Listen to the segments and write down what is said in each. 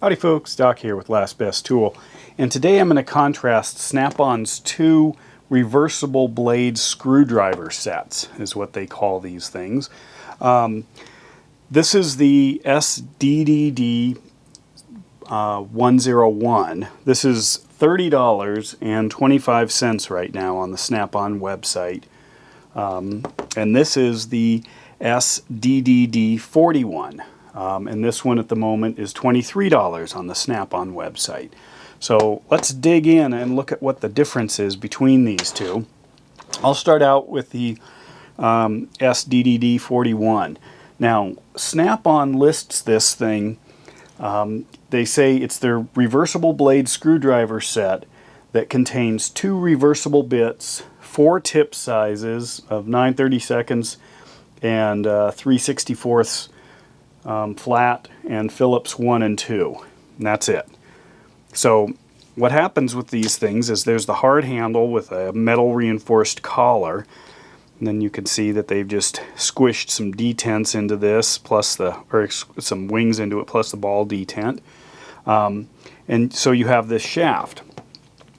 Howdy folks, Doc here with Last Best Tool, and today I'm going to contrast Snap-on's two reversible blade screwdriver sets, is what they call these things. This is the SDDD101. This is $30.25 right now on the Snap-on website. And this is the SDDD41. And this one at the moment is $23 on the Snap-on website. So let's dig in and look at what the difference is between these two. I'll start out with the SDDD41. Now, Snap-on lists this thing. They say it's their reversible blade screwdriver set that contains 2 reversible bits, 4 tip sizes of 9/32 and 3/64 flat, and Phillips 1 and 2. And that's it. So what happens with these things is there's the hard handle with a metal reinforced collar, and then you can see that they've just squished some detents into this, plus some wings into it, plus the ball detent. And so you have this shaft.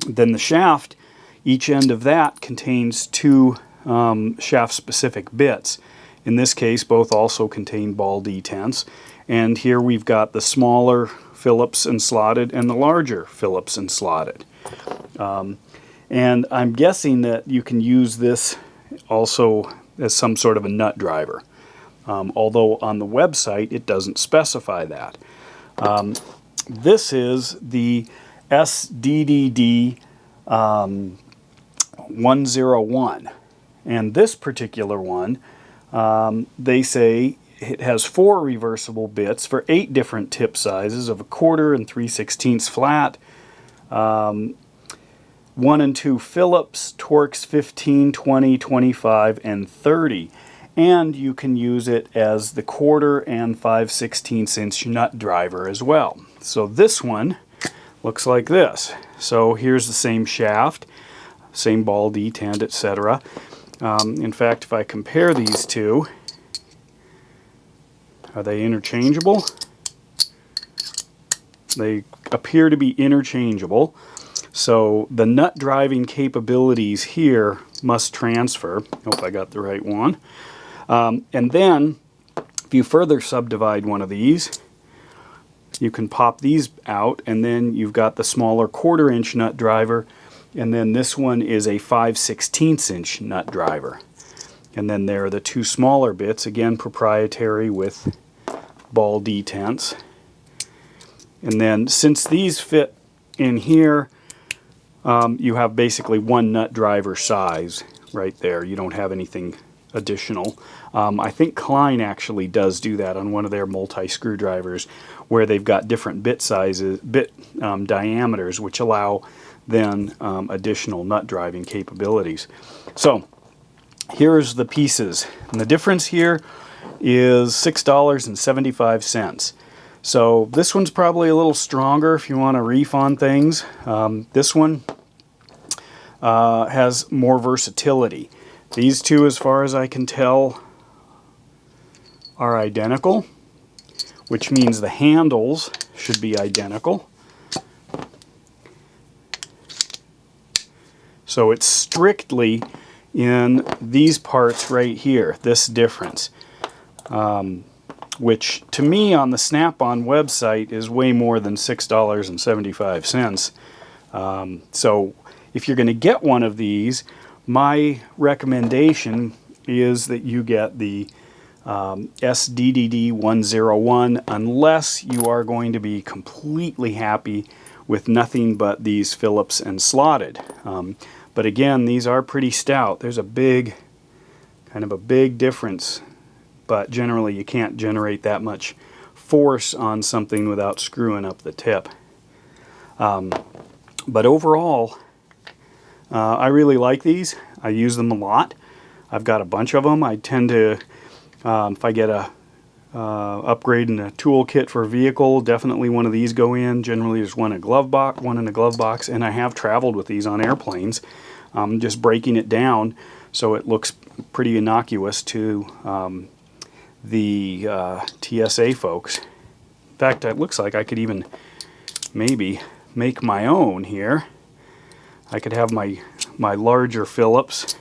Then the shaft, each end of that contains 2 shaft-specific bits. In this case, both also contain ball detents. And here we've got the smaller Phillips and slotted and the larger Phillips and slotted. And I'm guessing that you can use this also as some sort of a nut driver. Although on the website it doesn't specify that. This is the SDDD101. And this particular one, they say it has 4 reversible bits for 8 different tip sizes of 1/4 and 3/16 flat, 1 and 2 Phillips, Torx 15, 20, 25, and 30. And you can use it as the 1/4 and 5/16 inch nut driver as well. So this one looks like this. So here's the same shaft, same ball detent, etc. In fact, if I compare these two, are they interchangeable? They appear to be interchangeable. So the nut driving capabilities here must transfer. Hope I got the right one. And then, if you further subdivide one of these, you can pop these out, and then you've got the smaller 1/4 inch nut driver. And then this one is a 5/16 inch nut driver. And then there are the 2 smaller bits, again proprietary with ball detents. And then since these fit in here, you have basically 1 nut driver size right there. You don't have anything additional. I think Klein actually does do that on one of their multi-screwdrivers, where they've got different bit sizes, diameters, which allow then additional nut driving capabilities. So here's the pieces, and the difference here is $6.75. So this one's probably a little stronger if you want to reef on things. This one has more versatility. These two, as far as I can tell, are identical, which means the handles should be identical. So it's strictly in these parts right here, this difference, which to me on the Snap-on website is way more than $6.75. So if you're going to get one of these, my recommendation is that you get the SDDD101, unless you are going to be completely happy with nothing but these Phillips and slotted. But again, these are pretty stout. There's a big, kind of a big difference, but generally you can't generate that much force on something without screwing up the tip. But overall, I really like these. I use them a lot. I've got a bunch of them. I tend to, if I get a upgrade in a toolkit for a vehicle, definitely one of these go in. Generally there's one in a glove box, and I have traveled with these on airplanes, just breaking it down so it looks pretty innocuous to the TSA folks. fact, it looks like I could even maybe make my own here. I could have my larger Phillips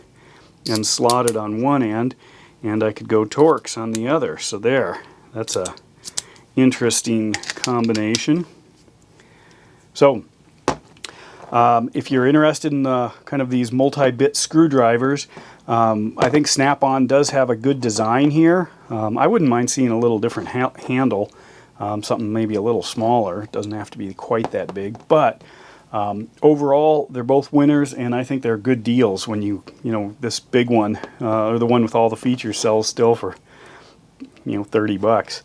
and slot it on one end, and I could go Torx on the other. So there, that's a interesting combination. So if you're interested in kind of these multi-bit screwdrivers, I think Snap-on does have a good design here. I wouldn't mind seeing a little different handle, something maybe a little smaller. It doesn't have to be quite that big, but overall they're both winners, and I think they're good deals when you know, this big one, or the one with all the features, sells still for, you know, 30 bucks.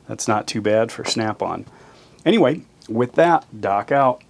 That's not too bad for Snap-on. Anyway, with that, Doc out.